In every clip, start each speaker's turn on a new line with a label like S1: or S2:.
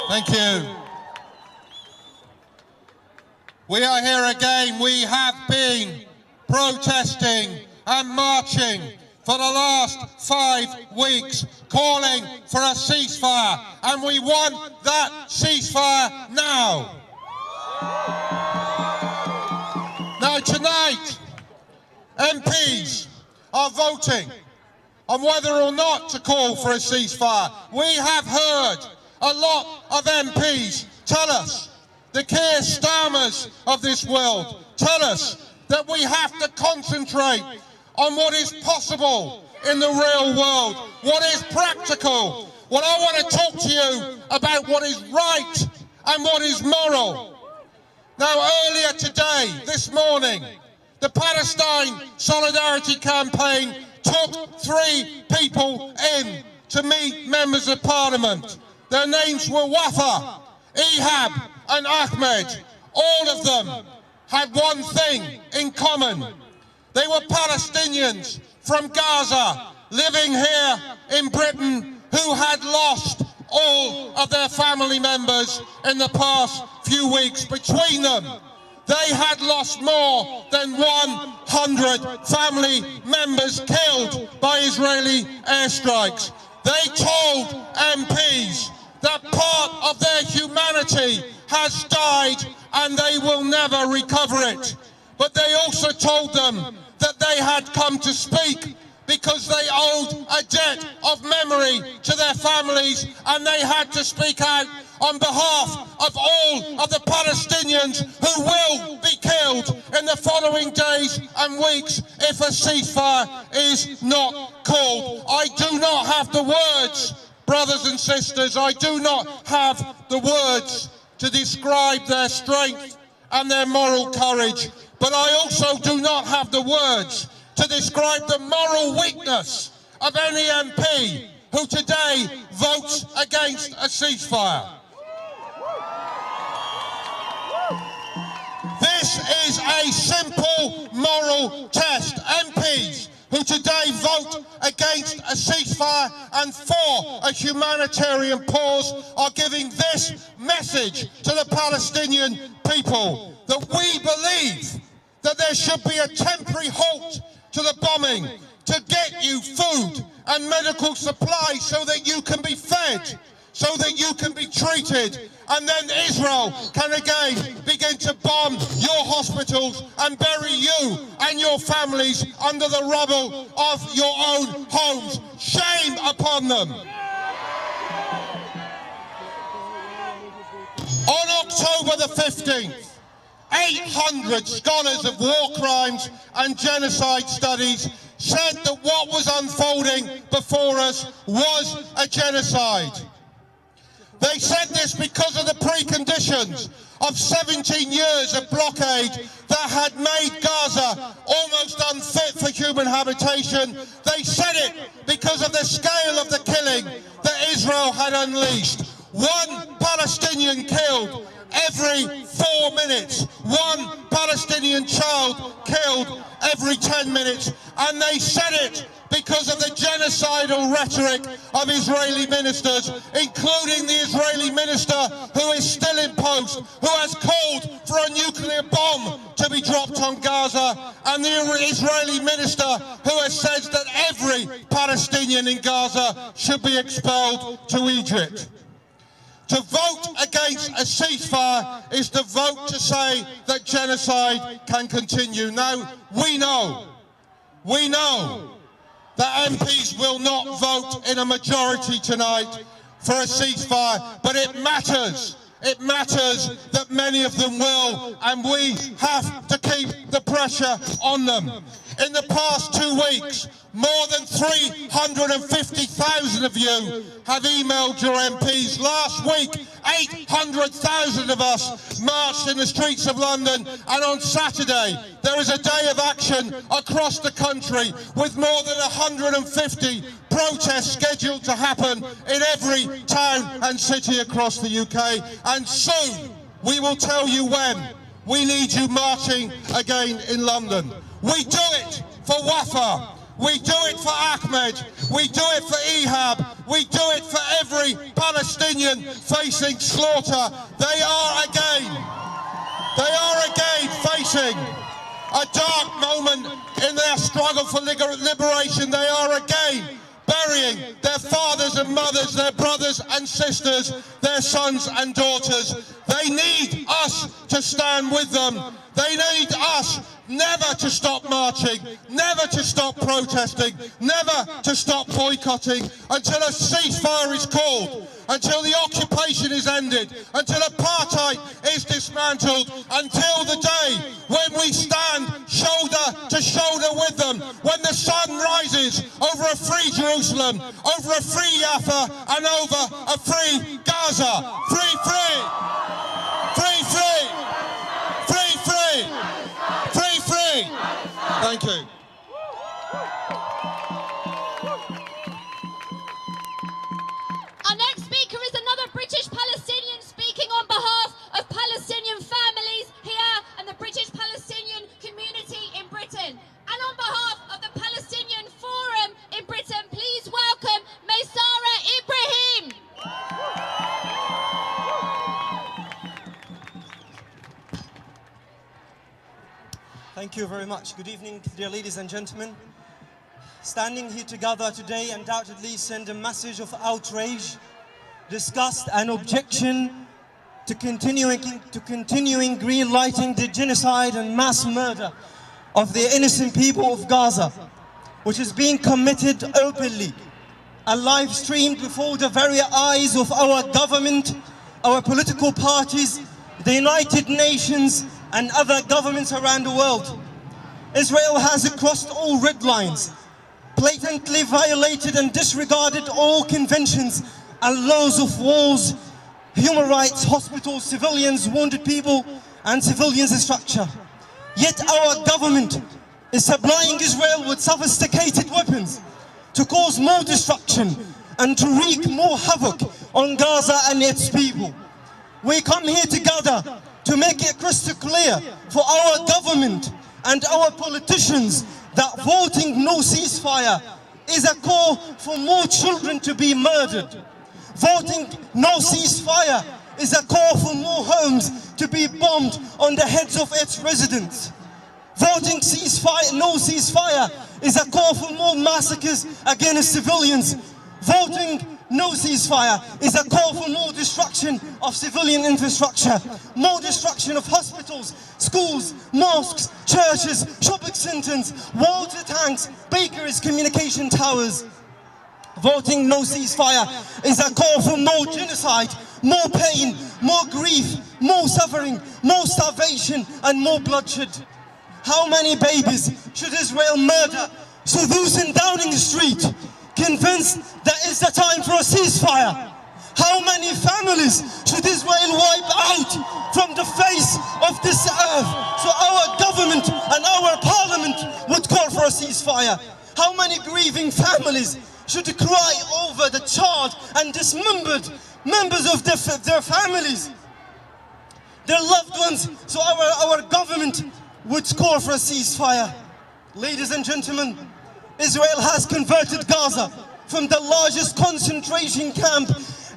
S1: Thank you. We are here again. We have been protesting and marching for the last 5 weeks, calling for a ceasefire, and we want that ceasefire now. Now tonight, MPs are voting on whether or not to call for a ceasefire. We have heard a lot of MPs tell us, the Keir Starmers of this world, tell us that we have to concentrate on what is possible in the real world, what is practical. Well, I want to talk to you about what is right and what is moral. Now, earlier today, this morning, the Palestine Solidarity Campaign took 3 people in to meet members of Parliament. Their names were Wafa, Ehab and Ahmed. All of them had one thing in common. They were Palestinians from Gaza, living here in Britain, who had lost all of their family members in the past few weeks. Between them, they had lost more than 100 family members killed by Israeli airstrikes. They told MPs that part of their humanity has died and they will never recover it. But they also told them that they had come to speak because they owed a debt of memory to their families, and they had to speak out on behalf of all of the Palestinians who will be killed in the following days and weeks if a ceasefire is not called. I do not have the words, brothers and sisters, I do not have the words to describe their strength and their moral courage, but I also do not have the words to describe the moral weakness of any MP who today votes against a ceasefire. This is a simple moral test. MPs who today vote against a ceasefire and for a humanitarian pause are giving this message to the Palestinian people, that we believe that there should be a temporary halt to the bombing to get you food and medical supplies so that you can be fed, so that you can be treated, and then Israel can again begin to bomb your hospitals and bury you and your families under the rubble of your own homes. Shame upon them. On October the 15th, 800 scholars of war crimes and genocide studies said that what was unfolding before us was a genocide. They said this because of the preconditions of 17 years of blockade that had made Gaza almost unfit for human habitation. They said it because of the scale of the killing that Israel had unleashed. 1 Palestinian killed every 4 minutes, 1 Palestinian child killed every 10 minutes, and they said it because of the genocidal rhetoric of Israeli ministers, including the Israeli minister who is still in post, who has called for a nuclear bomb to be dropped on Gaza, and the Israeli minister who has said that every Palestinian in Gaza should be expelled to Egypt. To vote against a ceasefire is to vote to say that genocide can continue. Now, we know that MPs will not vote in a majority tonight for a ceasefire, but it matters. It matters that many of them will, and we have to keep the pressure on them. In the past 2 weeks, more than 350,000 of you have emailed your MPs. Last week, 800,000 of us marched in the streets of London, and on Saturday there is a day of action across the country with more than 150 protests scheduled to happen in every town and city across the UK, and soon we will tell you when. We need you marching again in London. We do it for Wafa, we do it for Ahmed, we do it for Ehab, we do it for every Palestinian Palestinian facing slaughter. They are again facing a dark moment in their struggle for liberation. They are again burying their fathers and mothers, their brothers and sisters, their sons and daughters. They need us to stand with them. They need us never to stop marching, never to stop protesting, never to stop boycotting until a ceasefire is called, until the occupation is ended, until apartheid is dismantled, until the day when we stand shoulder to shoulder with them, when the sun rises over a free Jerusalem, over a free Jaffa, and over a free Gaza. Free, free! Free, free! Free, free! Free, free! Thank you.
S2: Our next speaker is another British Palestinian speaking on behalf of Palestinian families here and the British Palestinian community in Britain. And on behalf of the Palestinian Forum in Britain, please welcome Maysara Ibrahim.
S3: Thank you very much. Good evening, dear ladies and gentlemen. Standing here together today undoubtedly send a message of outrage, disgust and objection to continuing green-lighting the genocide and mass murder of the innocent people of Gaza, which is being committed openly and live-streamed before the very eyes of our government, our political parties, the United Nations and other governments around the world. Israel has crossed all red lines, blatantly violated and disregarded all conventions and laws of wars, human rights, hospitals, civilians, wounded people, and civilians' structure. Yet our government is supplying Israel with sophisticated weapons to cause more destruction and to wreak more havoc on Gaza and its people. We come here together to make it crystal clear for our government and our politicians that voting no ceasefire is a call for more children to be murdered. Voting no ceasefire is a call for more homes to be bombed on the heads of its residents. Voting no ceasefire is a call for more massacres against civilians. Voting no ceasefire is a call for more destruction of civilian infrastructure, more destruction of hospitals, schools, mosques, churches, shopping centers, water tanks, bakeries, communication towers. Voting no ceasefire is a call for more genocide, more pain, more grief, more suffering, more starvation, and more bloodshed. How many babies should Israel murder so those in Downing Street convinced that it's the time for a ceasefire? How many families should Israel wipe out from the face of this earth so our government and our parliament would call for a ceasefire? How many grieving families should cry over the charred and dismembered members of their families, their loved ones, so our government would call for a ceasefire? Ladies and gentlemen, Israel has converted Gaza from the largest concentration camp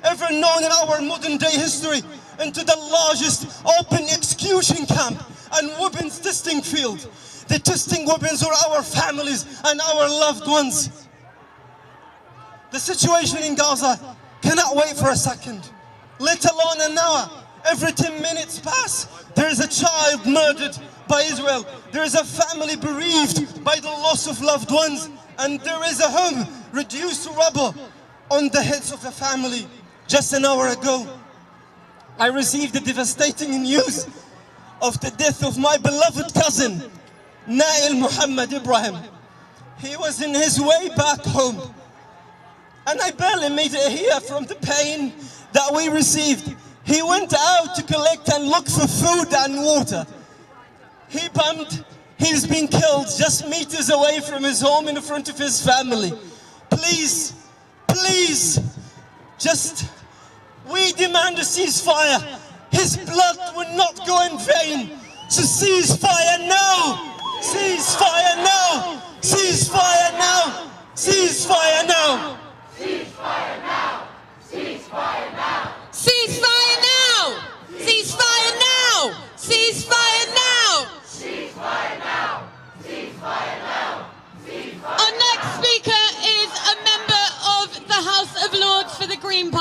S3: ever known in our modern day history into the largest open execution camp and weapons testing field. The testing weapons are our families and our loved ones. The situation in Gaza cannot wait for a second, let alone an hour. Every 10 minutes pass, there is a child murdered by Israel. There is a family bereaved by the loss of loved ones. And there is a home reduced to rubble on the heads of the family. Just an hour ago, I received the devastating news of the death of my beloved cousin, Nail Muhammad Ibrahim. He was in his way back home. And I barely made it here from the pain that we received. He went out to collect and look for food and water. He bumped. He's been killed just meters away from his home in front of his family. Please, please, we demand a ceasefire. His blood will not go in vain. So ceasefire now! Ceasefire now! Ceasefire now! Ceasefire now!
S4: Ceasefire now! Ceasefire now!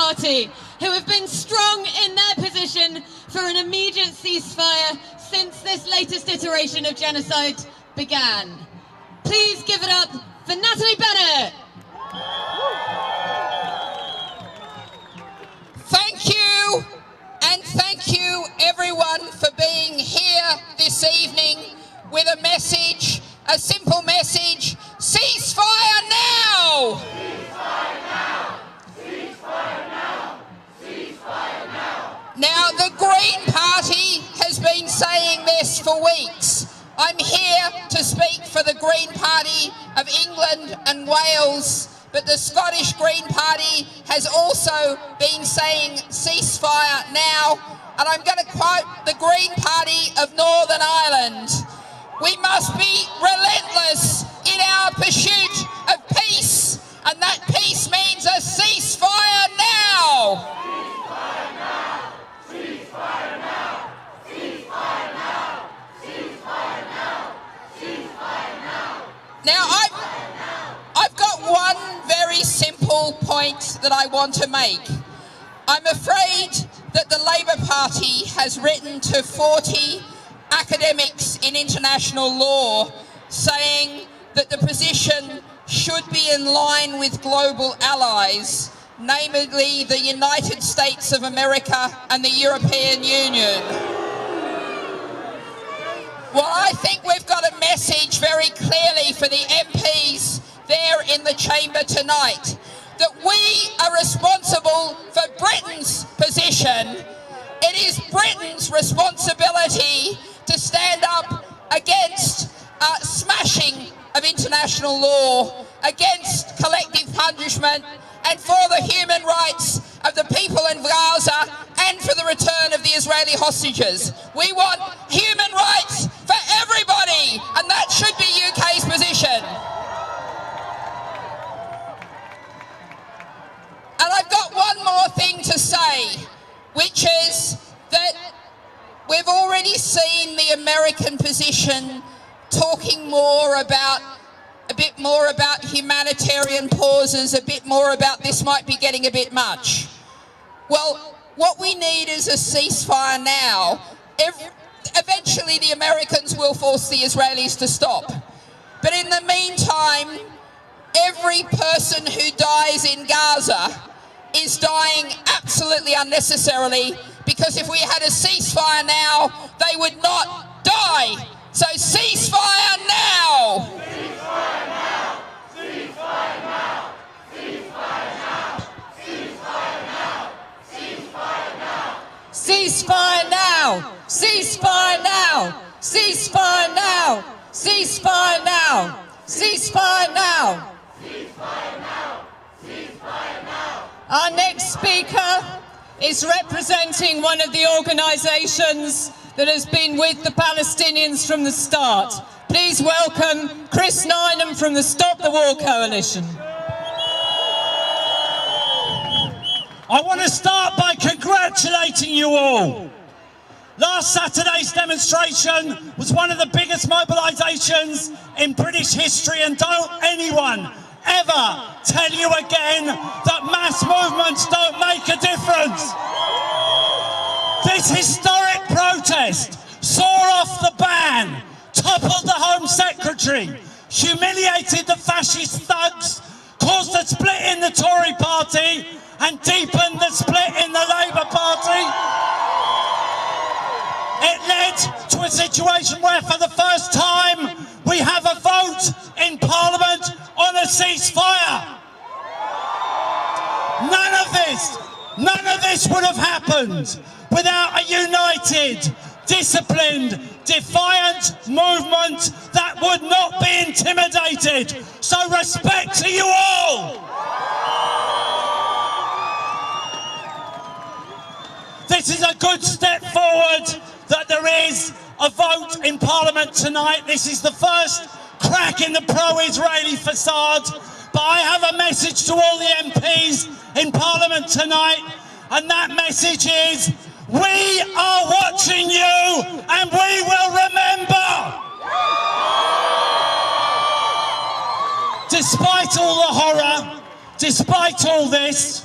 S4: Party, who have been strong in their position for an immediate ceasefire since this latest iteration of genocide began. Please give it up for Natalie Bennett.
S5: Thank you, and thank you everyone for being here this evening with a message, a simple message: ceasefire now! Ceasefire now! Ceasefire now! Ceasefire now! Now, the Green Party has been saying this for weeks. I'm here to speak for the Green Party of England and Wales, but the Scottish Green Party has also been saying ceasefire now, and I'm going to quote the Green Party of Northern Ireland. We must be relentless in our pursuit of peace, and that peace means a ceasefire now. Ceasefire now! Ceasefire now! Ceasefire now! Ceasefire now! Ceasefire now! Now, I've got one very simple point that I want to make. I'm afraid that the Labour Party has written to 40 academics in international law saying that the position should be in line with global allies, namely the United States of America and the European Union. Well, I think we've got a message very clearly for the MPs there in the chamber tonight, that we are responsible for Britain's position. It is Britain's responsibility to stand up against smashing of international law, against collective punishment, and for the human rights of the people in Gaza, and for the return of the Israeli hostages. We want human rights for everybody, and that should be UK's position. And I've got one more thing to say, which is that we've already seen the American position talking a bit more about humanitarian pauses, a bit more about this might be getting a bit much. Well, what we need is a ceasefire now. Eventually the Americans will force the Israelis to stop. But in the meantime, every person who dies in Gaza is dying absolutely unnecessarily, because if we had a ceasefire now, they would not die. So ceasefire now! Ceasefire now! Ceasefire now! Ceasefire now! Ceasefire now! Ceasefire now!
S4: Ceasefire now! Ceasefire now! Ceasefire now! Ceasefire now! Ceasefire now! Ceasefire now! Ceasefire now! Our next speaker is representing one of the organisations that has been with the Palestinians from the start. Please welcome Chris Nynam from the Stop the War Coalition.
S6: I want to start by congratulating you all. Last Saturday's demonstration was one of the biggest mobilisations in British history, and don't anyone ever tell you again that mass movements don't make a difference. This historic protest saw off the ban, toppled the Home Secretary, humiliated the fascist thugs, caused a split in the Tory party, and deepened the split in the Labour Party. It led to a situation where for the first time we have a vote in Parliament on a ceasefire. None of this would have happened without a united, disciplined, defiant movement that would not be intimidated. So respect to you all. This is a good step forward that there is a vote in Parliament tonight. This is the first crack in the pro-Israeli facade. But I have a message to all the MPs in Parliament tonight, and that message is, we are watching you and we will remember. Despite all the horror, despite all this,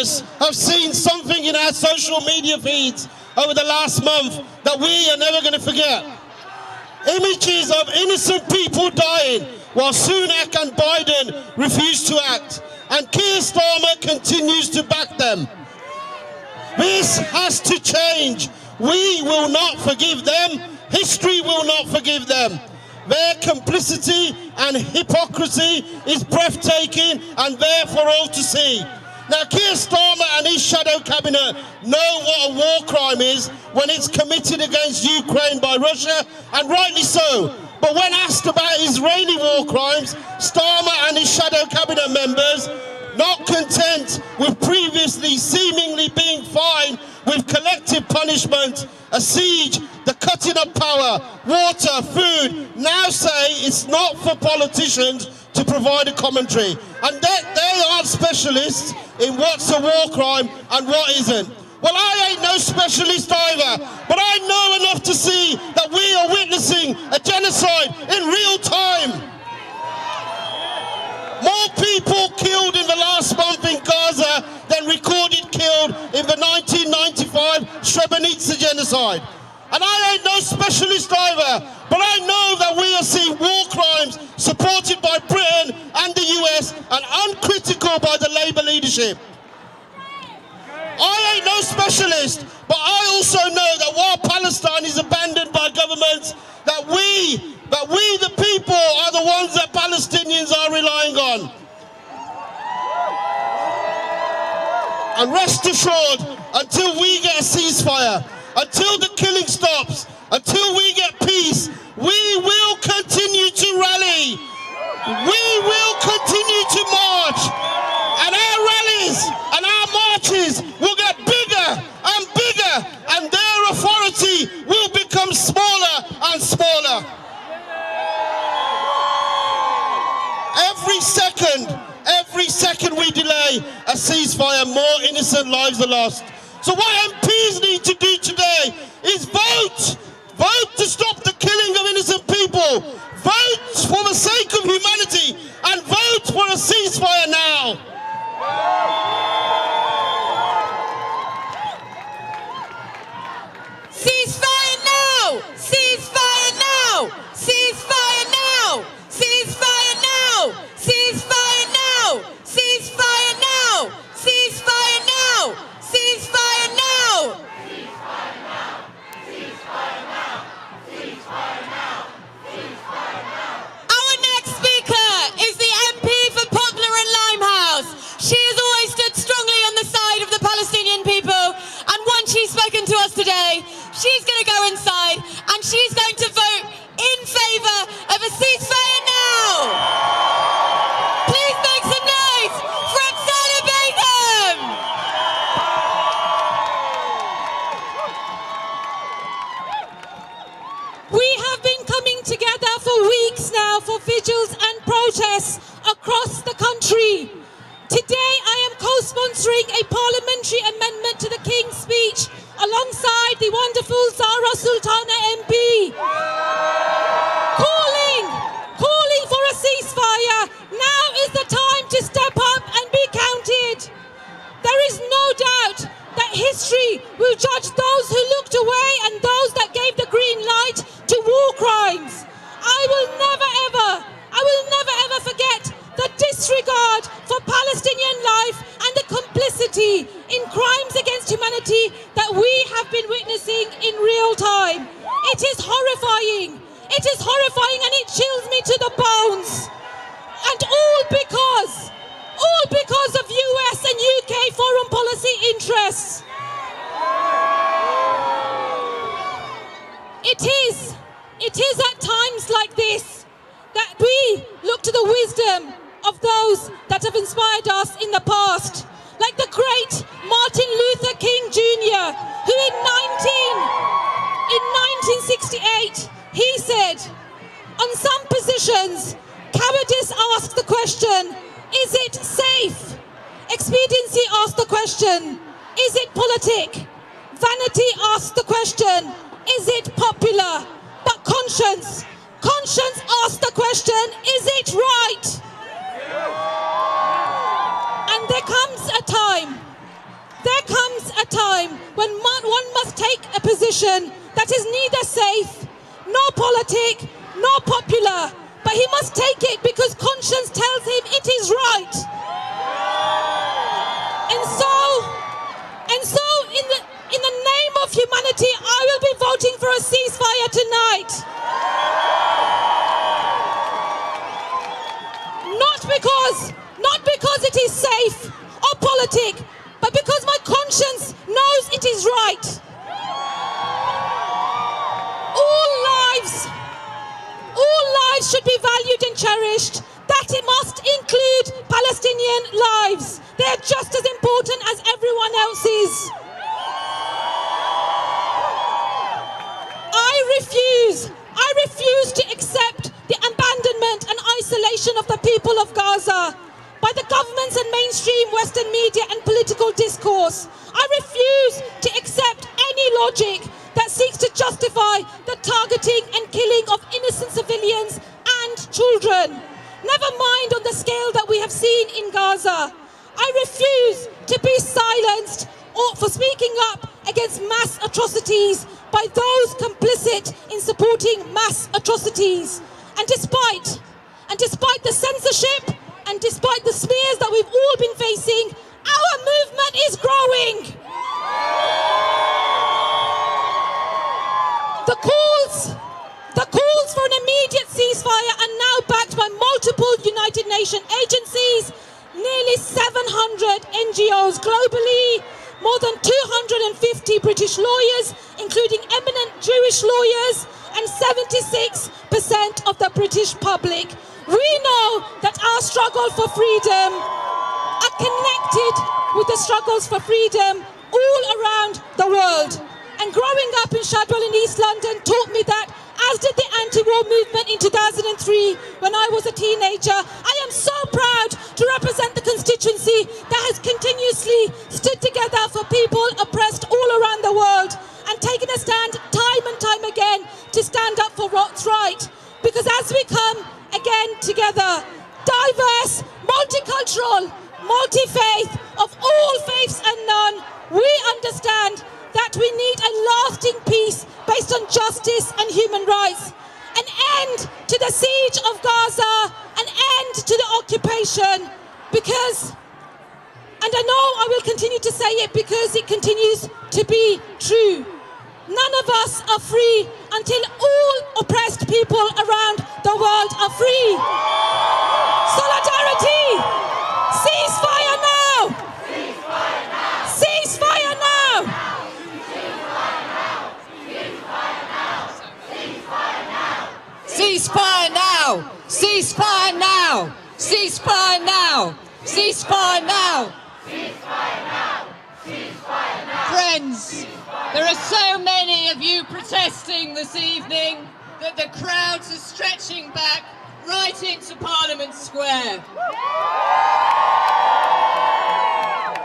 S7: us have seen something in our social media feeds over the last month that we are never going to forget. Images of innocent people dying while Sunak and Biden refuse to act, and Keir Starmer continues to back them. This has to change. We will not forgive them. History will not forgive them. Their complicity and hypocrisy is breathtaking and there for all to see. Now, Keir Starmer and his shadow cabinet know what a war crime is when it's committed against Ukraine by Russia, and rightly so. But when asked about Israeli war crimes, Starmer and his shadow cabinet members, not content with previously seemingly being fine with collective punishment, a siege, the cutting of power, water, food, now say it's not for politicians to provide a commentary. And they aren't specialists in what's a war crime and what isn't. Well, I ain't no specialist either, but I know enough to see that we are witnessing a genocide in real time. More people killed in the last month in Gaza than recorded killed in the 1995 Srebrenica genocide. And I ain't no specialist either, but I know that we are seeing war crimes supported by Britain and the US and uncritical by the Labour leadership. I ain't no specialist, but I also know that while Palestine is abandoned by governments, that we the people are the ones that Palestinians are relying on. And rest assured, until we get a ceasefire, until the killing stops, until we get peace, we will continue to rally. We will continue to march. And our rallies and our marches will get bigger and bigger, and their authority will become smaller and smaller. Every second we delay a ceasefire, more innocent lives are lost. So what MPs need to do today is vote. Vote to stop the killing of innocent people. Vote for the sake of humanity, and vote for a ceasefire now.
S4: Ceasefire now! Ceasefire now! Ceasefire now! Ceasefire now! Ceasefire now! Ceasefire now! Ceasefire now! Ceasefire now!
S8: Ceasefire now! Ceasefire now! Ceasefire now! Ceasefire now!
S4: Our next speaker is the MP for Poplar and Limehouse. She has always stood strongly on the side of the Palestinian people, and once she's spoken to us today, she's going to go inside and she's going to vote in favour of a ceasefire now. Please make some noise for Oksana Begum. We have been coming together for weeks now for vigils and protests across the country. Today I am co-sponsoring a parliamentary amendment to the King's Speech alongside the wonderful Zara Sultana MP. Calling for a ceasefire. Now is the time to step up and be counted. There is no doubt that history will judge those who looked away and those that gave the green light to war crimes. I will never ever forget the disregard for Palestinian life and the complicity in crimes against humanity that we have been witnessing in real time. It is horrifying. It is horrifying, and it chills me to the bones. And all because of US and UK foreign policy interests. It is at times like this that we look to the wisdom of those that have inspired us in the past, like the great Martin Luther King Jr., who in 1968, he said, on some positions, cowardice asks the question, is it safe? Expediency asks the question, is it politic? Vanity asks the question, is it popular? But conscience asks the question, is it right? And there comes a time
S9: when one must take a position that is neither safe, nor politic, nor popular, but he must take it because conscience tells him it is right. And so in the name of humanity, I will be voting for a ceasefire tonight. Not because it is safe or politic, but because my conscience knows it is right. All lives should be valued and cherished. That it must include Palestinian lives. They are just as important as everyone else's. I refuse to accept the abandonment and isolation of the people of Gaza by the governments and mainstream Western media and political discourse. I refuse to accept any logic that seeks to justify the targeting and killing of innocent civilians and children. Never mind on the scale that we have seen in Gaza. I refuse to be silenced or for speaking up against mass atrocities by those complicit in supporting mass atrocities. And despite the censorship and despite the smears that we've all been facing, our movement is growing. The calls for an immediate ceasefire are now backed by multiple United Nations agencies, nearly 700 NGOs globally, more than 250 British lawyers, including eminent Jewish lawyers, and 76% of the British public. We know that our struggle for freedom are connected with the struggles for freedom all around the world. And growing up in Shadwell in East London taught me that, as did the anti-war movement in 2003 when I was a teenager. I am so proud to represent the constituency that has continuously stood together for people oppressed all around the world and taken a stand time and time again to stand up for what's right. Because as we come again together, diverse, multicultural, multi-faith, of all faiths and none, we understand that we need a lasting peace based on justice and human rights. An end to the siege of Gaza, an end to the occupation, because, and I know I will continue to say it because it continues to be true, none of us are free until all oppressed people around the world are free. Solidarity! Ceasefire now!
S8: Ceasefire now!
S9: Ceasefire now!
S4: Ceasefire now! Ceasefire now! Ceasefire now! Ceasefire now!
S8: Ceasefire now! Ceasefire now!
S4: Friends, there are so many of you protesting this evening that the crowds are stretching back right into Parliament Square.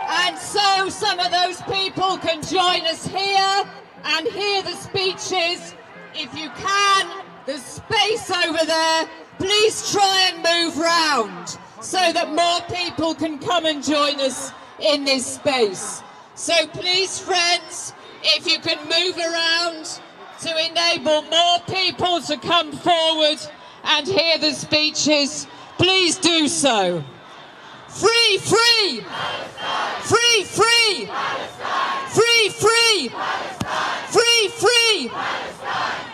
S4: And so some of those people can join us here and hear the speeches. If you can, there's space over there. Please try and move round so that more people can come and join us in this space. So please, friends, if you can move around to enable more people to come forward and hear the speeches, please do so. Free, free!
S8: Palestine!
S4: Free, free!
S8: Palestine!
S4: Free, free!
S8: Palestine!
S4: Free, free!
S8: Palestine!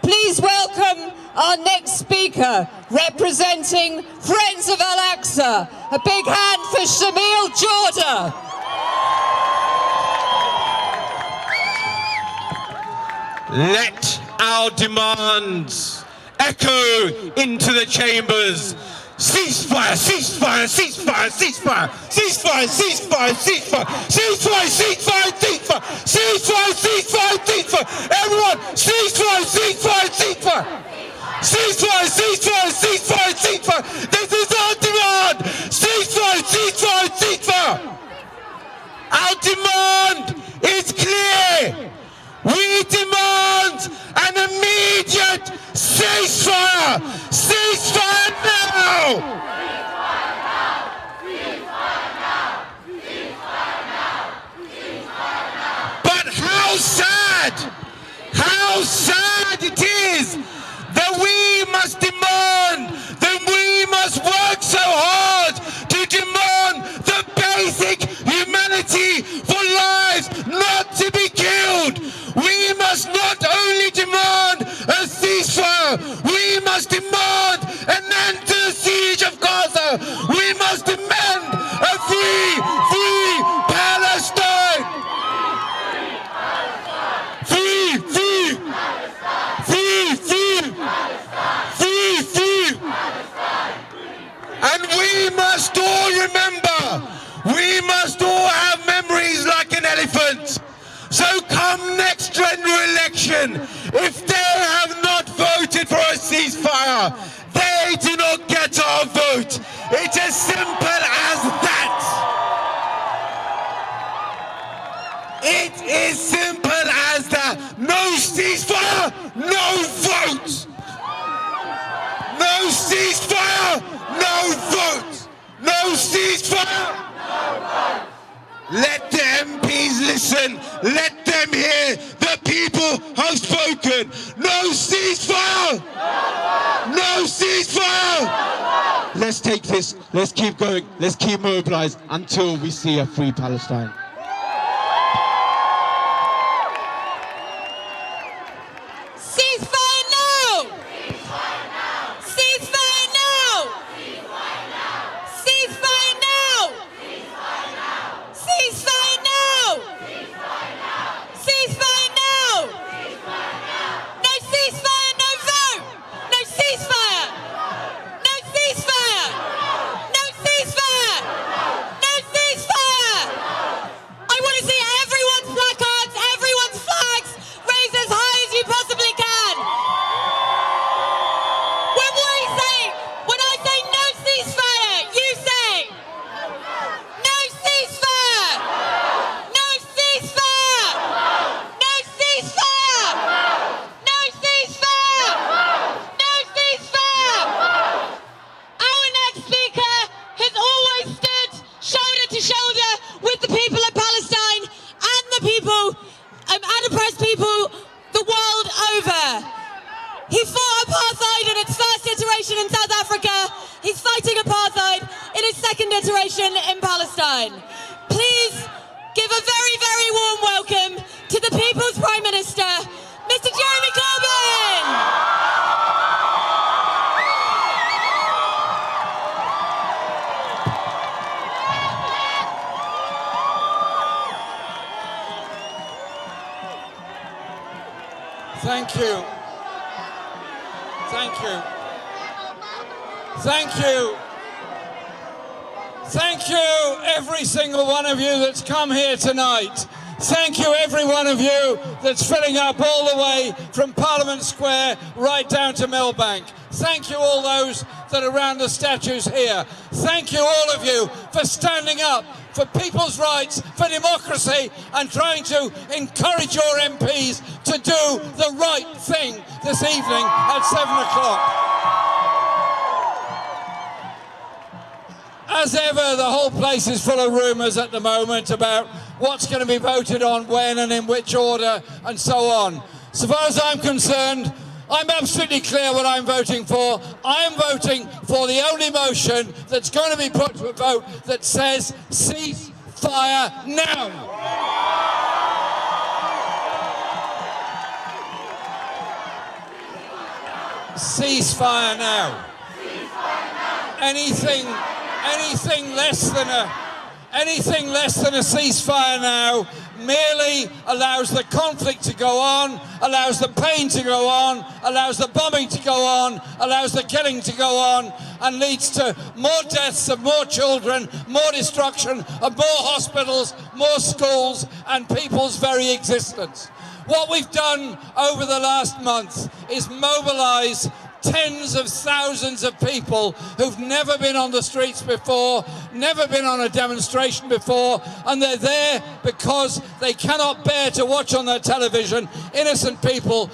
S4: Please welcome our next speaker, representing Friends of Al-Aqsa. A big hand for Shamil Jorda.
S10: Let our demands echo into the chambers. Ceasefire, ceasefire, ceasefire, ceasefire, ceasefire, ceasefire, ceasefire, ceasefire, ceasefire, ceasefire, ceasefire, ceasefire, ceasefire. Everyone, ceasefire, ceasefire, ceasefire. Ceasefire, ceasefire, ceasefire, ceasefire. This is our demand. Ceasefire, ceasefire, ceasefire. Our demand is clear. We demand an immediate ceasefire! Ceasefire now!
S8: Ceasefire now! Ceasefire now! Ceasefire now! Ceasefire now!
S10: But listen, if they have not voted for a ceasefire, they do not get our vote. It's as simple as that. It is simple as that. No ceasefire, no vote. No ceasefire, no vote. No ceasefire, no vote. Let the MPs listen. Let them hear. The people have spoken. No ceasefire. No ceasefire. Let's take this. Let's keep going. Let's keep mobilized until we see a free Palestine.
S9: Ceasefire now! Ceasefire now! Ceasefire now! Ceasefire now! Ceasefire now! No ceasefire, no vote! No ceasefire! No ceasefire! No ceasefire! No ceasefire! I want to see everyone's placards, everyone's flags raised as high as you possibly can. When I say no ceasefire, you say no ceasefire! No ceasefire! No ceasefire! No ceasefire! No ceasefire! Our next speaker has always stood shoulder to shoulder with the people of Palestine and the people, and oppressed people the world over. He fought apartheid in its first iteration in South Africa. He's fighting apartheid in its second iteration in Palestine. Please give a very, very warm welcome to the People's Prime Minister, Mr. Jeremy Corbyn.
S11: Thank you. Thank you. Thank you. Thank you, every single one of you that's come here tonight. Thank you, every one of you that's filling up all the way from Parliament Square right down to Millbank. Thank you, all those that are around the statues here. Thank you, all of you, for standing up for people's rights, for democracy, and trying to encourage your MPs to do the right thing this evening at 7 o'clock. As ever, the whole place is full of rumours at the moment about what's going to be voted on when and in which order and so on. So far as I'm concerned, I'm absolutely clear what I'm voting for. I am voting for the only motion that's going to be put to a vote that says ceasefire now. Ceasefire now. Anything less than a ceasefire now merely allows the conflict to go on, allows the pain to go on, allows the bombing to go on, allows the killing to go on, and leads to more deaths of more children, more destruction of more hospitals, more schools, and people's very existence. What we've done over the last month is mobilise tens of thousands of people who've never been on the streets before, never been on a demonstration before, and they're there because they cannot bear to watch on their television innocent people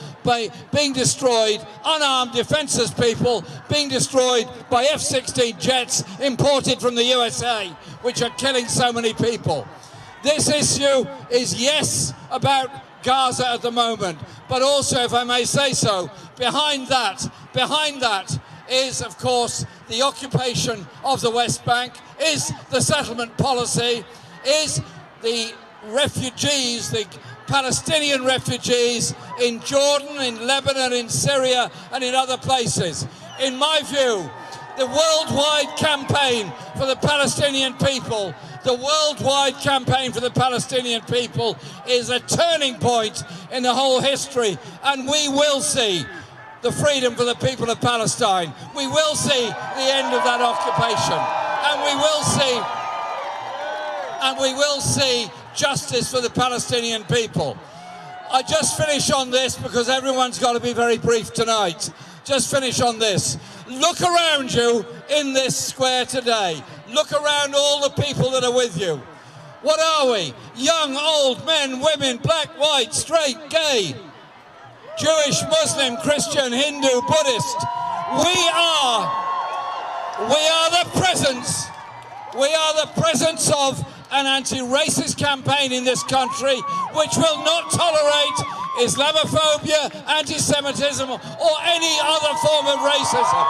S11: being destroyed, unarmed, defenceless people being destroyed by F-16 jets imported from the USA, which are killing so many people. This issue is, yes, about Gaza at the moment, but also, if I may say so, behind that is, of course, the occupation of the West Bank, is the settlement policy, is the refugees, the Palestinian refugees in Jordan, in Lebanon, in Syria, and in other places. In my view, the worldwide campaign for the Palestinian people, is a turning point in the whole history, and we will see the freedom for the people of Palestine. We will see the end of that occupation, and we will see justice for the Palestinian people. I just finish on this because everyone's got to be very brief tonight. Just finish on this. Look around you in this square today. Look around all the people that are with you. What are we? Young, old, men, women, black, white, straight, gay, Jewish, Muslim, Christian, Hindu, Buddhist. We are the presence of an anti-racist campaign in this country which will not tolerate Islamophobia, anti-Semitism or any other form of racism.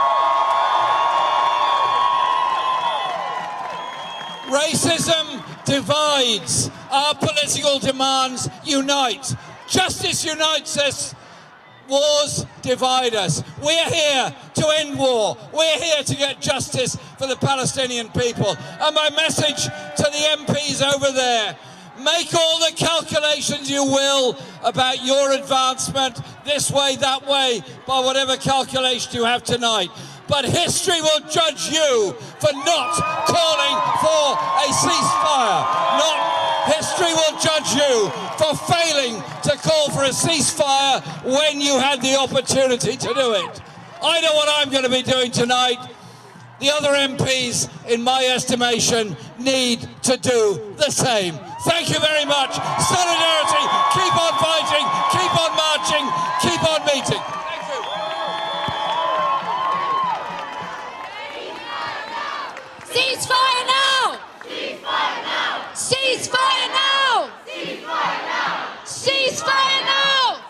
S11: Racism divides. Our political demands unite. Justice unites us. Wars divide us. We're here to end war. We're here to get justice for the Palestinian people. And my message to the MPs over there, make all the calculations you will about your advancement, this way, that way, by whatever calculation you have tonight. But history will judge you for not calling for a ceasefire. History will judge you for failing to call for a ceasefire when you had the opportunity to do it. I know what I'm going to be doing tonight. The other MPs, in my estimation, need to do the same. Thank you very much. Solidarity. Keep on fighting. Keep on marching. Keep on meeting. Thank you.
S2: Ceasefire now!
S8: Ceasefire now!
S2: Ceasefire now!
S8: Ceasefire now!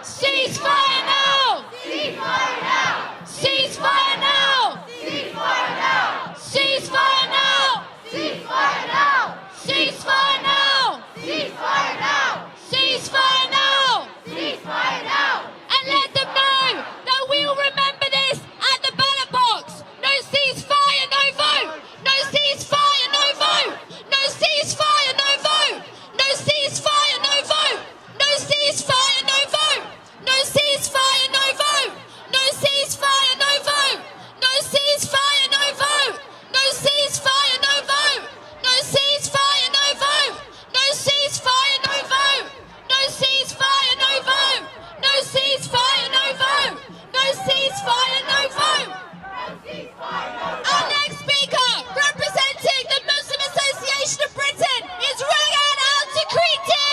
S2: Ceasefire now!
S8: Ceasefire now!
S2: Ceasefire now!
S8: Ceasefire now!
S2: Ceasefire now!
S8: Ceasefire now!
S2: Ceasefire now!
S8: Ceasefire now!
S2: Ceasefire now!
S8: Ceasefire now!
S2: Ceasefire now!
S8: Ceasefire now!
S2: And let them know that we will remember this at the ballot box. No ceasefire, no vote. No ceasefire, no vote. No ceasefire, no vote. No ceasefire, no vote. No ceasefire, no vote. No ceasefire, no vote. No ceasefire, no vote. No ceasefire, no vote. No ceasefire, no vote. No ceasefire, no vote. No ceasefire, no vote. No ceasefire, no vote. No ceasefire, no vote. No ceasefire, no vote. Our next speaker, representing the Muslim Association of Britain, is Raghan Al-Tikriti.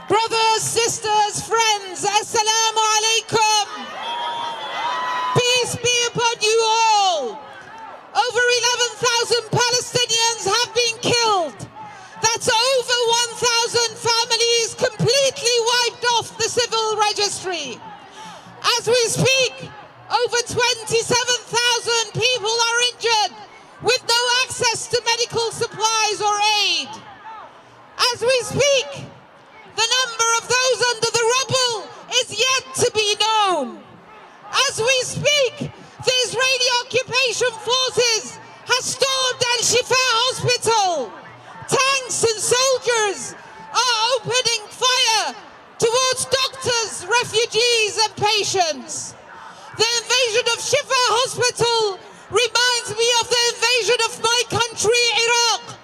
S4: Brothers, sisters, friends, assalamu alaikum. Peace be upon you all. Over 11,000 Palestinians have been killed. That's over 1,000 families completely wiped off the civil registry. As we speak, over 27,000 people are injured with no access to medical supplies or aid. As we speak, the number of those under the rubble is yet to be known. As we speak, the Israeli occupation forces have stormed Al-Shifa hospital. Tanks and soldiers are opening fire towards doctors, refugees and patients. The invasion of Shifa hospital reminds me of the invasion of my country, Iraq.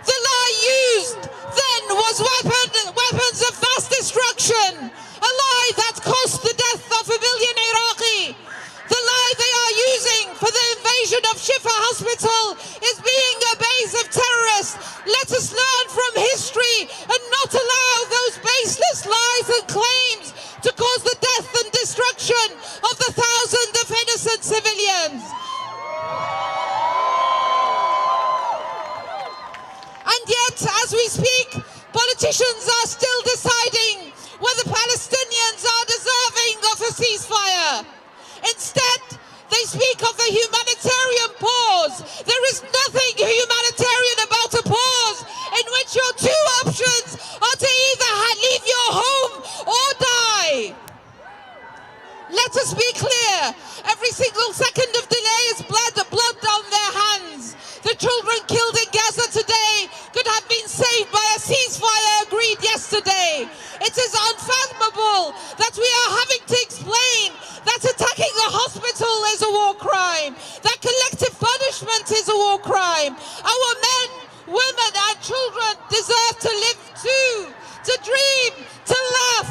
S4: The lie used then was weapons of mass destruction, a lie that cost the death of 1 million Iraqi. The lie they are using for the invasion of Shifa hospital is being a base of terrorists. Let us learn from history and not allow those baseless lies and claims to cause the death and destruction of the thousands of innocent civilians. And yet, as we speak, politicians are still deciding whether Palestinians are deserving of a ceasefire. Instead, they speak of a humanitarian pause. There is nothing humanitarian about a pause in which your two options are to either leave your home or die. Let us be clear. Every single second of delay is blood on their hands. The children killed in Gaza today could have been saved by a ceasefire agreed yesterday. It is unfathomable that we are having to explain that attacking a hospital is a war crime, that collective punishment is a war crime. Our men
S5: Women and children deserve to live too, to dream, to laugh.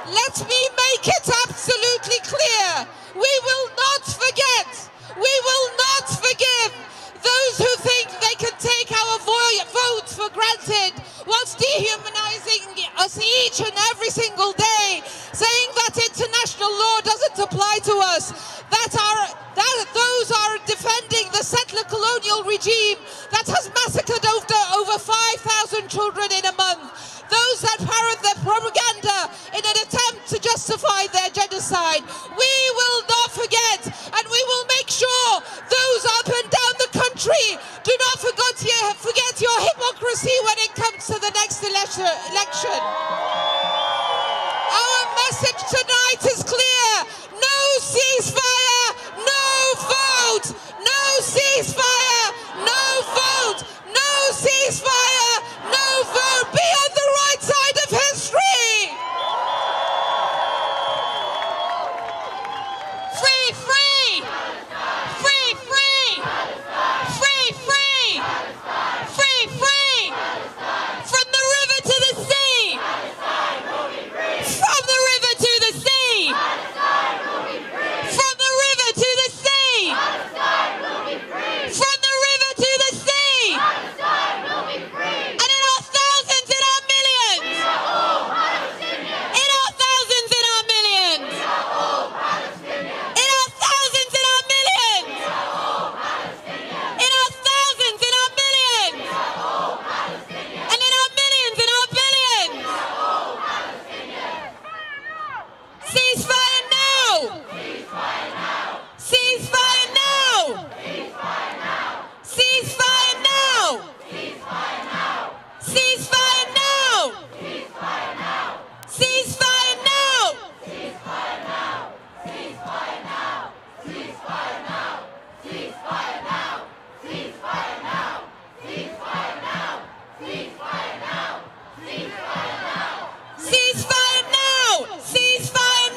S5: Let me make it absolutely clear. We will not forget. We will not forgive those who think they can take our votes for granted whilst dehumanizing us each and every single day, saying that international law doesn't apply to us, that those are defending the settler colonial regime that has massacred over 5,000 children in a month, those that parrot their propaganda in an attempt to justify their genocide. We will not forget, and we will make sure those up and down the country do not forget your hypocrisy when it comes to the next election. Our message tonight is clear. No ceasefire, no vote. No ceasefire, no vote. No ceasefire, no vote. Be on the right side of history. Free, free. Free, free. Free, free. Free, free. From the river to the sea. From the river to the sea. From the river to the sea. From the river to the sea. And in our thousands, in our millions. In our thousands, in our millions. In our thousands, in our millions. In our thousands, in our millions. And in our millions, in our billions. Ceasefire now! Ceasefire now! Ceasefire now! Ceasefire now! Ceasefire now! Ceasefire now! Ceasefire now! Ceasefire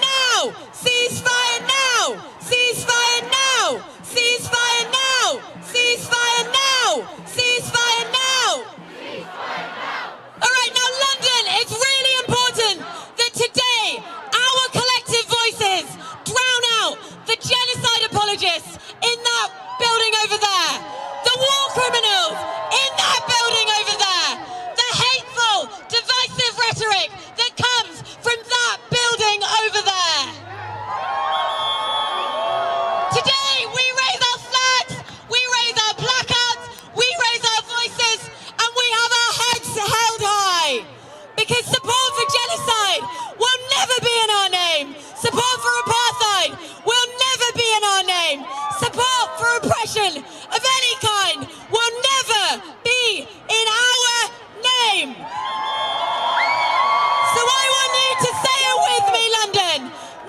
S5: now! Ceasefire now! Ceasefire now! Ceasefire now! Ceasefire now! All right, now London, it's really important that today our collective voices drown out the genocide apologists in that building over there, the war criminals in that building over there, the hateful, divisive rhetoric that comes from that building over there. Today we raise our flags, we raise our placards, we raise our voices, and we have our heads held high. Because support for genocide will never be in our name. Support for apartheid will never be in our name. Support for oppression of any kind will never be in our name. So I want you to say it with me, London.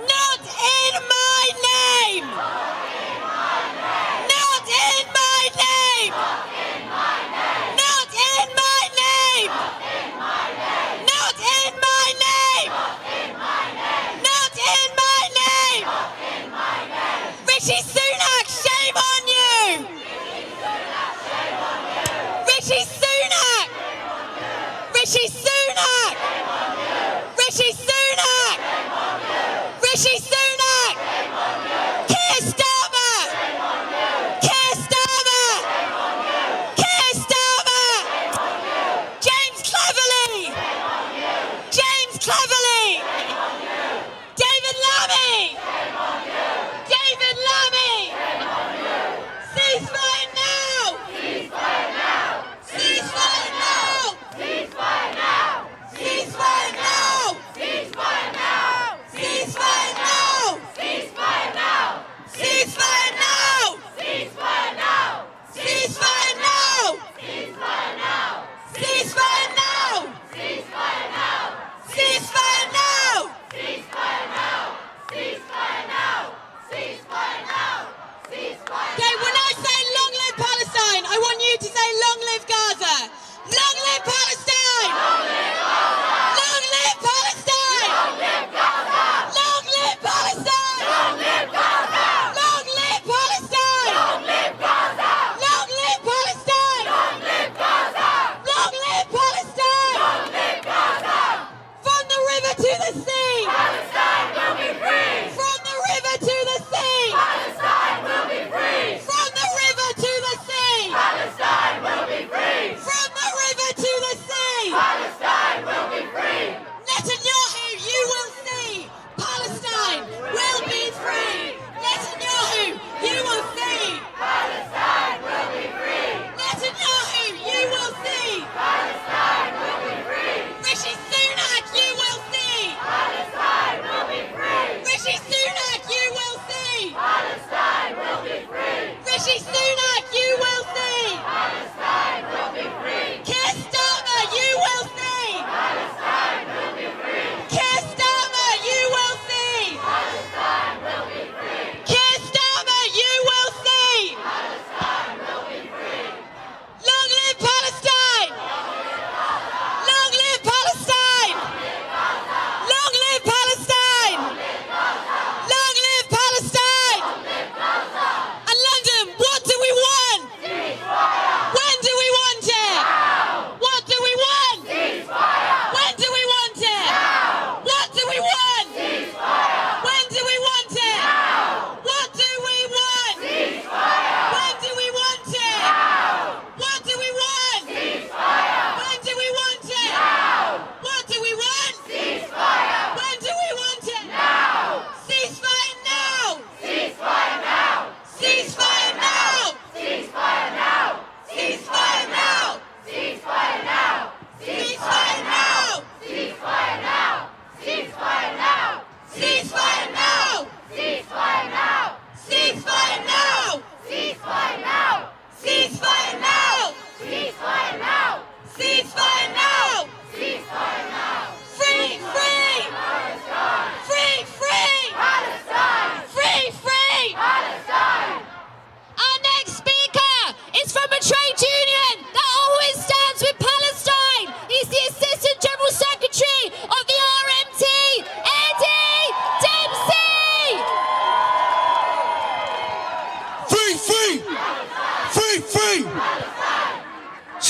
S5: Not in my name. Not in my name. Not in my name. Not in my name. Not in my name. Rishi Sunak, shame on you. Rishi Sunak. Rishi Sunak. Rishi Sunak. Rishi Sunak. Keir Starmer. Keir Starmer. Keir Starmer. James Cleverly. James Cleverly. David Lammy. David Lammy. Ceasefire now. Ceasefire now. Ceasefire now. Ceasefire now. Ceasefire now. Ceasefire now. Ceasefire now. Ceasefire now. Ceasefire now. Ceasefire now. Ceasefire now. Ceasefire now. Ceasefire now. Ceasefire now. Ceasefire now. Ceasefire now. Ceasefire now. Ceasefire now. Ceasefire. Okay, when I say long live Palestine, I want you to say long live Gaza. Long live Palestine. Long live Gaza. Long live Palestine. Long live Gaza. Long live Palestine. Long live Gaza. Long live Palestine. Long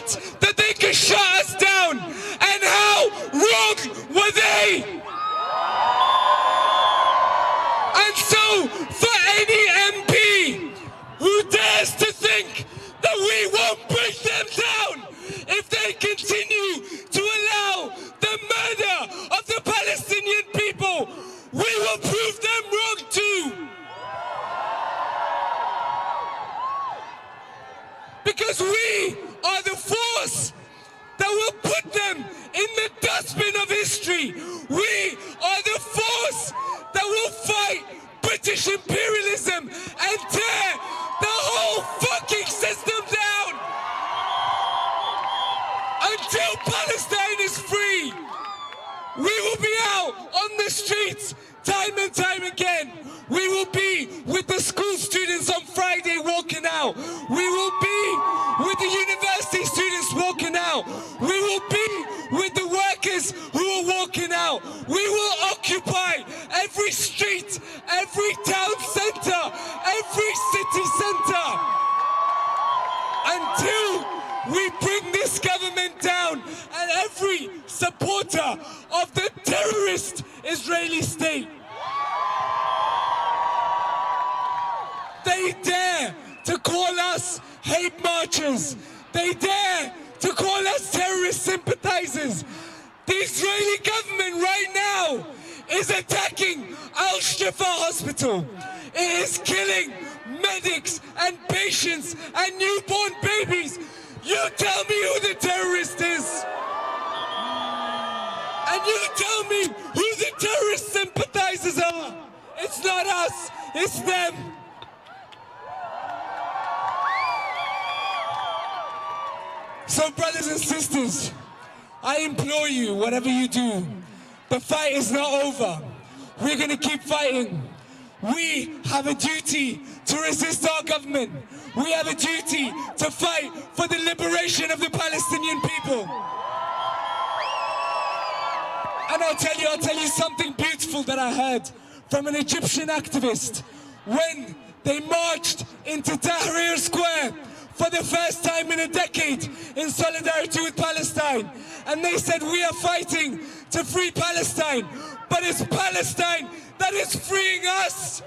S10: thought that they could shut us down. And how wrong were they? And so, for any MP who dares to think that we won't bring them down if they continue to allow the murder of the Palestinian people, we will prove them wrong too. Because we are the force that will put them in the dustbin of history. We are the force that will fight British imperialism and tear the whole fucking system down. Until Palestine is free, we will be out on the streets time and time again. We will be with the school students on Friday walking out. We will be with the university students walking out. We will be with the workers who are walking out. We will occupy every street, every town centre, every city centre until we bring this government down and every supporter of the terrorist Israeli state. They dare to call us hate marchers. They dare to call us terrorist sympathizers. The Israeli government right now is attacking Al-Shifa hospital. It is killing medics and patients and newborn babies. You tell me who the terrorist is. And you tell me who the terrorist sympathizers are. It's not us, it's them. So brothers and sisters, I implore you, whatever you do, the fight is not over. We're going to keep fighting. We have a duty to resist our government. We have a duty to fight for the liberation of the Palestinian people. And I'll tell you something beautiful that I heard from an Egyptian activist when they marched into Tahrir Square for the first time in a decade in solidarity with Palestine. And they said, we are fighting to free Palestine, but it's Palestine that is freeing us.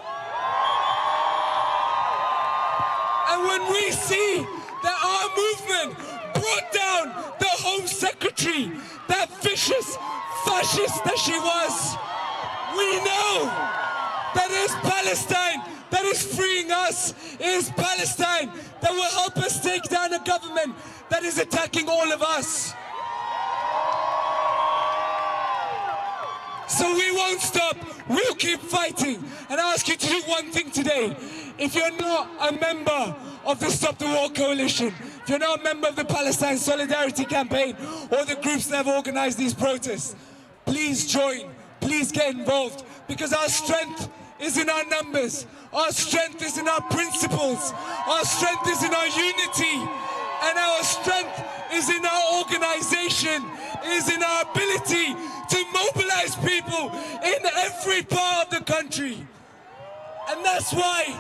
S10: And when we see that our movement brought down the Home Secretary, that vicious fascist that she was, we know that it is Palestine that is freeing us. It is Palestine that will help us take down a government that is attacking all of us. So we won't stop, we'll keep fighting. And I ask you to do one thing today. If you're not a member of the Stop the War Coalition, if you're not a member of the Palestine Solidarity Campaign or the groups that have organized these protests, please join, please get involved, because our strength is in our numbers, our strength is in our principles, our strength is in our unity, and our strength is in our organization, is in our ability to mobilize people in every part of the country. And that's why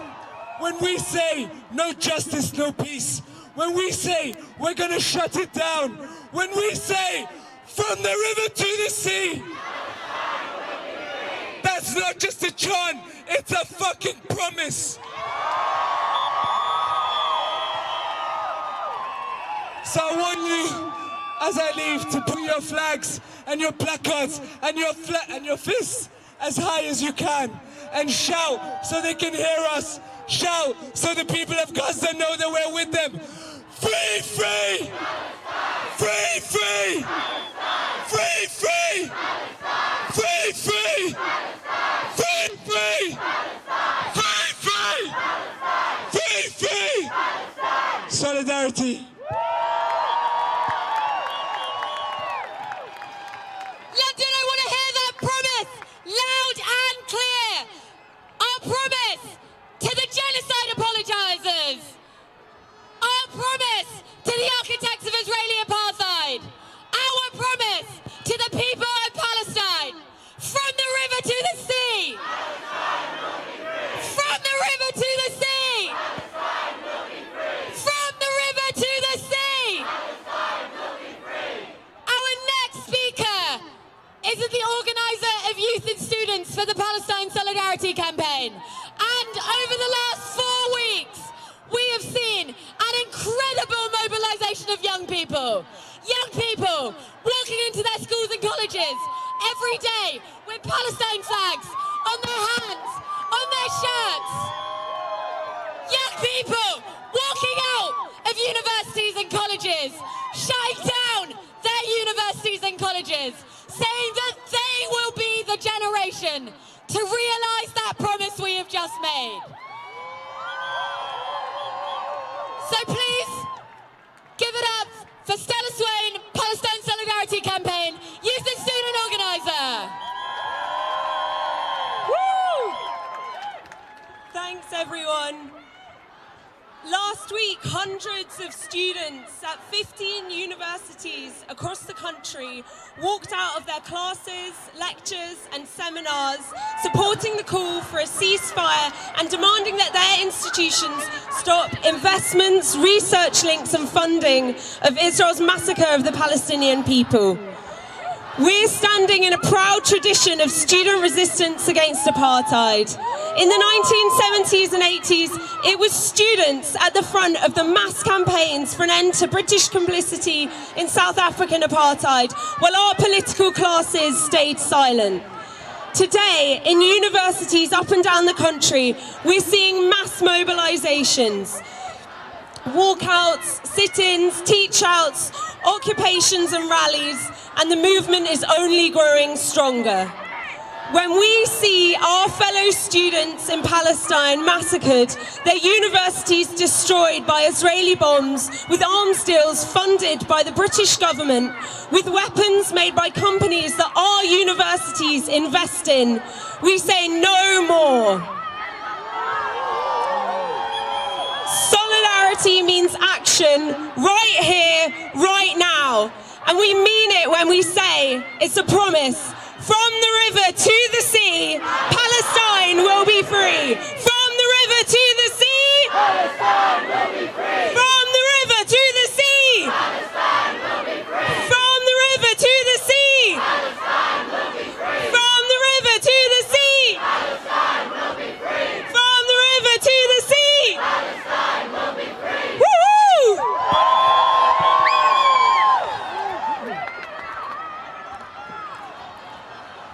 S10: when we say no justice, no peace, when we say we're going to shut it down, when we say from the river to the sea, that's not just a chant, it's a fucking promise. So I want you, as I leave, to put your flags and your placards and your fists as high as you can and shout so they can hear us. Shout so the people of Gaza know that we're with them. Free, free! Free, free! Free, free! Free, free! Free, free! Free, free! Free, free! Solidarity.
S8: London, I want to hear that promise loud and clear. Our promise to the genocide apologizers. Our promise to the Solidarity campaign. And over the last 4 weeks, we have seen an incredible mobilisation of young people. Young people walking into their schools and colleges every day with Palestine flags on their hands, on their shirts. Young people walking out of universities and colleges, shutting down their universities and colleges, saying that they will be the generation to realise that promise we have just made. So please, give it up for Stella Swain, Palestine Solidarity Campaign, Youth and Student Organiser.
S12: Woo! Thanks, everyone. Last week, hundreds of students at 15 universities across the country walked out of their classes, lectures and seminars supporting the call for a ceasefire and demanding that their institutions stop investments, research links and funding of Israel's massacre of the Palestinian people. We're standing in a proud tradition of student resistance against apartheid. In the 1970s and 80s, it was students at the front of the mass campaigns for an end to British complicity in South African apartheid, while our political classes stayed silent. Today, in universities up and down the country, we're seeing mass mobilisations. Walkouts, sit-ins, teach-outs, occupations and rallies, and the movement is only growing stronger. When we see our fellow students in Palestine massacred, their universities destroyed by Israeli bombs, with arms deals funded by the British government, with weapons made by companies that our universities invest in, we say no more. Solidarity means action right here, right now. And we mean it when we say it's a promise. From the river to the sea, Palestine will be free. From the river to the sea, Palestine will be free. From the river to the sea, Palestine will be free. From the river to the sea, Palestine will be free. From the river to the sea, Palestine will be free. From the river to the sea, Palestine will be free. Woo-hoo!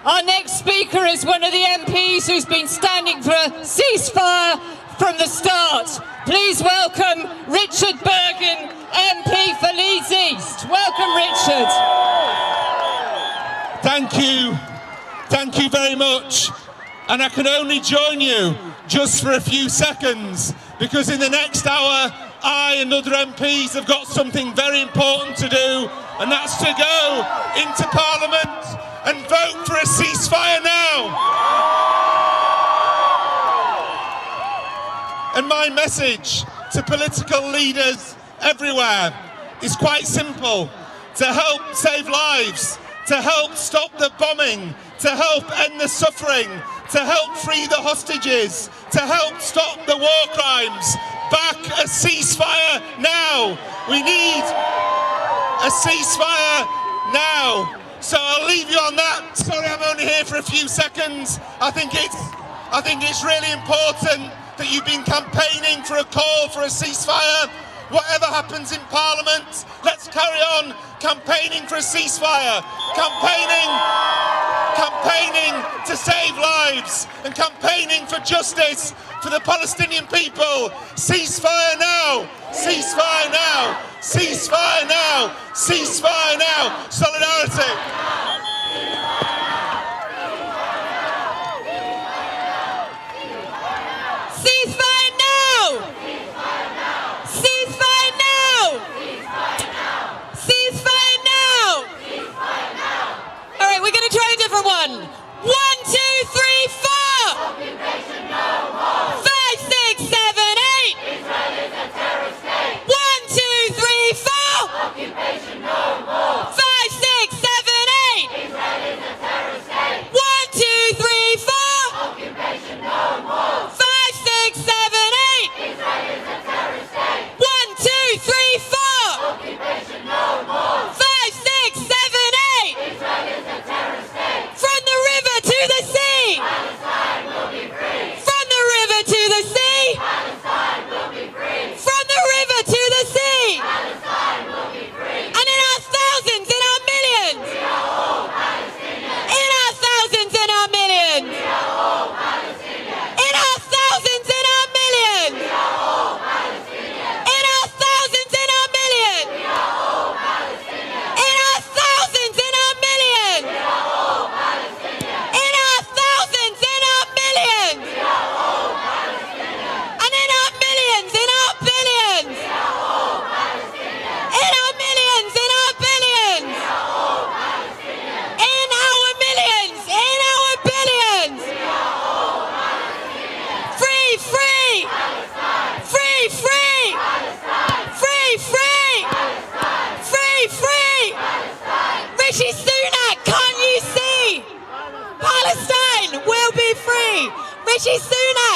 S4: Our next speaker is one of the MPs who's been standing for a ceasefire from the start. Please welcome Richard Bergen, MP for Leeds East. Welcome, Richard.
S7: Thank you very much. And I can only join you just for a few seconds, because in the next hour, I and other MPs have got something very important to do, and that's to go into Parliament and vote for a ceasefire now. And my message to political leaders everywhere is quite simple: to help save lives, to help stop the bombing, to help end the suffering, to help free the hostages, to help stop the war crimes. Back a ceasefire now. We need a ceasefire now. So I'll leave you on that. Sorry, I'm only here for a few seconds. I think it's really important that you've been campaigning for a call for a ceasefire. Whatever happens in Parliament, let's carry on campaigning for a ceasefire. Campaigning to save lives and campaigning for justice for the Palestinian people. Ceasefire now! Ceasefire now! Ceasefire now! Ceasefire now! Solidarity!
S8: Ceasefire now! Ceasefire now! Ceasefire now! All right, we're going to try a different one. 1, 2, 3, 4! Occupation no more! 5, 6, 7, 8! Israel is a terrorist state! 1, 2, 3, 4! Occupation no more! 5, 6, 7, 8! Israel is a terrorist state! 1, 2, 3, 4! Occupation no more! 5, 6, 7, 8! Israel is a terrorist state! 1, 2, 3, 4! Occupation no more! 5, 6, 7, 8! Israel is a terrorist state! From the river to the sea! Palestine will be free! Rishi Sunak, can't you see? Palestine will be free. Rishi Sunak.